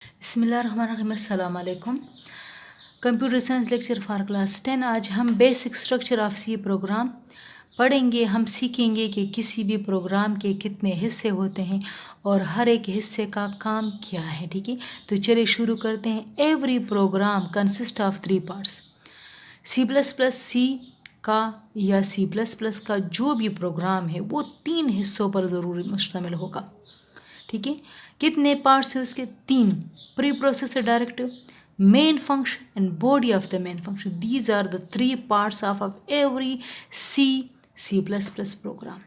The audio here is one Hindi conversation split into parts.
बिस्मिल्लाहिर्रहमानिर्रहीम। अस्सलाम वालेकुम। Computer science lecture for class 10। आज हम basic structure of C program पढ़ेंगे। हम सीखेंगे कि किसी भी प्रोग्राम के कितने हिस्से होते हैं और हर एक हिस्से का काम क्या है। ठीक है, तो चलिए शुरू करते हैं। Every program consist of 3 parts. C plus plus C का या सी प्लस प्लस का जो भी प्रोग्राम है वो 3 हिस्सों पर ज़रूर मुश्तमिल होगा। ठीक है, कितने पार्ट्स है उसके? 3। Pre processor directive, main function and body of the main function. These are the 3 parts of every C plus plus program.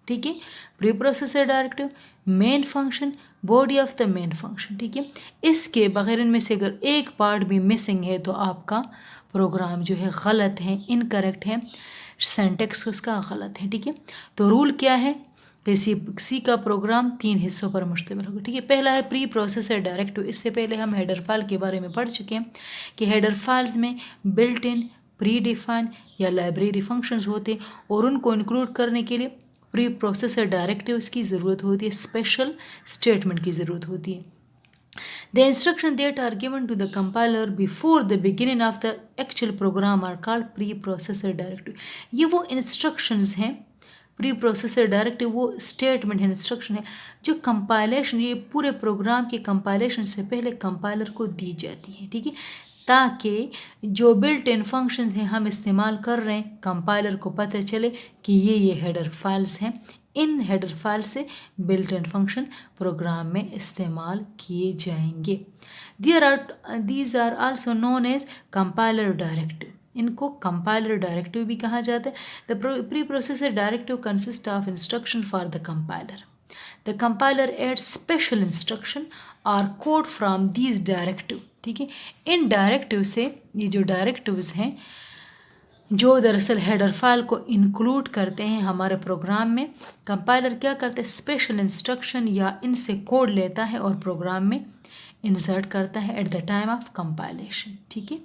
ठीक है, pre processor directive, main function, body of the main function. ठीक है, इसके बगैर इनमें से अगर एक पार्ट भी मिसिंग है तो आपका प्रोग्राम जो है गलत है, इनकरेक्ट है, सिंटैक्स उसका गलत है। ठीक है, तो रूल क्या है कि सी का प्रोग्राम 3 हिस्सों पर मुश्तमिल होगा। ठीक है, पहला है प्री प्रोसेसर डायरेक्टिव। इससे पहले हम हेडर फाइल के बारे में पढ़ चुके हैं कि हेडर फाइल्स में बिल्ट इन, प्री डिफाइन या लाइब्रेरी फंक्शंस होते हैं और उनको इंक्लूड करने के लिए प्री प्रोसेसर डायरेक्टिव्स की ज़रूरत होती है, स्पेशल स्टेटमेंट की ज़रूरत होती है। The instructions that are given to the compiler before the beginning of the actual program are called preprocessor directive. ये वो instructions हैं, प्री प्रोसेसर डायरेक्टिव वो स्टेटमेंट है, इंस्ट्रक्शन है जो कंपाइलेशन, ये पूरे प्रोग्राम के कंपाइलेशन से पहले कंपाइलर को दी जाती है। ठीक है, ताकि जो बिल्ट इन फंक्शंस हैं हम इस्तेमाल कर रहे हैं, कंपाइलर को पता चले कि ये हेडर फाइल्स हैं, इन हेडर फाइल से बिल्ट इन फंक्शन प्रोग्राम में इस्तेमाल किए जाएंगे। These are also known as compiler directive. इनको कंपाइलर डायरेक्टिव भी कहा जाता है। The pre processor directive consist of instruction for the compiler. The compiler add special instruction और कोड फ्रॉम दीज डायरेक्टिव। ठीक है, इन डायरेक्टिव से, ये जो डायरेक्टिव्स हैं जो दरअसल हेडर फाइल को इंक्लूड करते हैं हमारे प्रोग्राम में, कंपाइलर क्या करते हैं, स्पेशल इंस्ट्रक्शन या इनसे कोड लेता है और प्रोग्राम में इंसर्ट करता है at the time of compilation. ठीक है,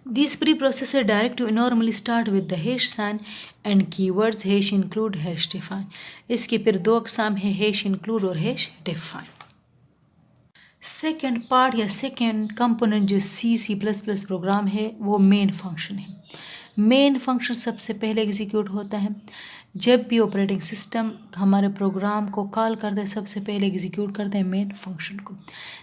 this pre processor directive normally start with the hash sign and keywords hash include, hash define. इसके फिर 2 अकसाम है, हैश इंक्लूड और हैश डिफाइन। सेकेंड पार्ट या सेकेंड कंपोनेंट जो सी प्लस प्लस प्रोग्राम है वो मेन फंक्शन है। मेन फंक्शन सबसे पहले एग्जीक्यूट होता है जब भी ऑपरेटिंग सिस्टम हमारे प्रोग्राम को कॉल करते हैं, सबसे पहले एग्जीक्यूट करते हैं मेन फंक्शन को।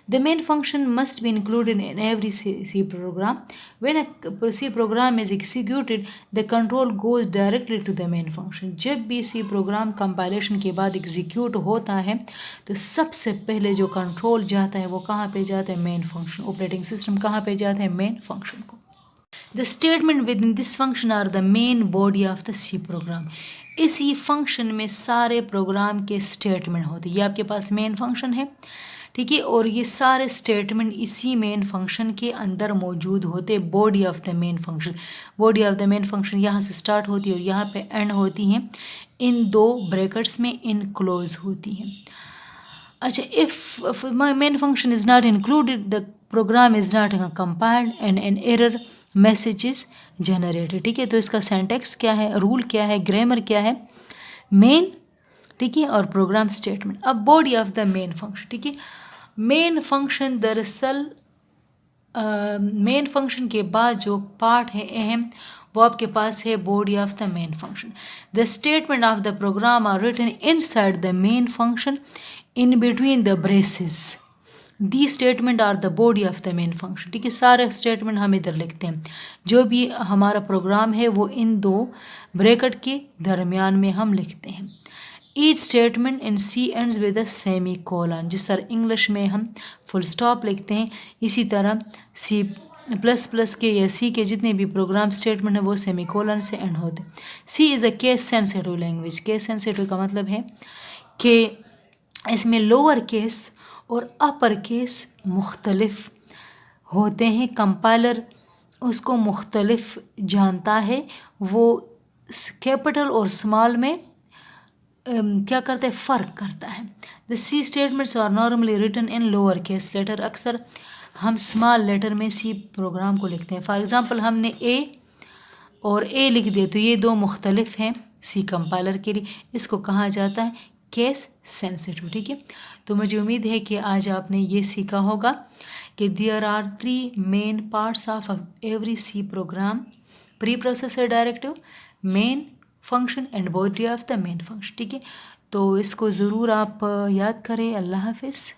The main function must be included in every C program. When a C program is executed the control goes directly to the main function. जब भी सी प्रोग्राम कंपाइलेशन के बाद एग्जीक्यूट होता है तो सबसे पहले जो कंट्रोल जाता है वो कहाँ पे जाता है, मेन फंक्शन। ऑपरेटिंग सिस्टम कहाँ पे जाता है, मेन फंक्शन को। The statement within this function are the main body of the C program. इसी फंक्शन में सारे प्रोग्राम के स्टेटमेंट होते हैं। ये आपके पास मेन फंक्शन है, ठीक है, और ये सारे स्टेटमेंट इसी मेन फंक्शन के अंदर मौजूद होते। Body of the main function, body of the main function यहाँ से स्टार्ट होती है और यहाँ पे एंड होती हैं, इन 2 ब्रैकेट्स में इनक्लोज होती हैं। अच्छा, if my main function is not included, the program is not compiled and an error message is generated। ठीक है, तो इसका सिंटैक्स क्या है, रूल क्या है, ग्रामर क्या है, मेन, ठीक है, और प्रोग्राम स्टेटमेंट। अब body of the main function. ठीक है, मेन फंक्शन दरअसल मेन फंक्शन के बाद जो पार्ट है अहम वो आपके पास है body of the main function. The statement of the program are written inside the main function in between the braces. The statement are the body of the main function. ठीक है, सारे स्टेटमेंट हम इधर लिखते हैं, जो भी हमारा प्रोग्राम है वो इन 2 ब्रैकेट के दरमियान में हम लिखते हैं। Each statement in C ends with a semicolon. जिस तरह इंग्लिश में हम फुल स्टॉप लिखते हैं, इसी तरह सी प्लस प्लस के या सी के जितने भी प्रोग्राम स्टेटमेंट हैं वो सेमी कोलन से एंड होते हैं। C is a case sensitive language. Case sensitive का मतलब है कि इसमें लोअर केस और अपर केस मुख्तलिफ होते हैं। कंपाइलर उसको मुख्तलिफ जानता है, वो कैपिटल और स्मॉल में क्या करता है, फ़र्क करता है। The C statements are normally written in lower case letter. अक्सर हम स्मॉल लेटर में सी प्रोग्राम को लिखते हैं। फॉर एग्ज़ाम्पल हमने ए और ए लिख दिया तो ये 2 मुख्तलिफ हैं सी कंपाइलर के लिए। इसको कहा जाता है केस सेंसिटिव। ठीक है, तो मुझे उम्मीद है कि आज आपने ये सीखा होगा कि there are 3 main parts of every C program: pre processor directive, main function and body of the main function. ठीक है, तो इसको ज़रूर आप याद करें। अल्लाह हाफिज़।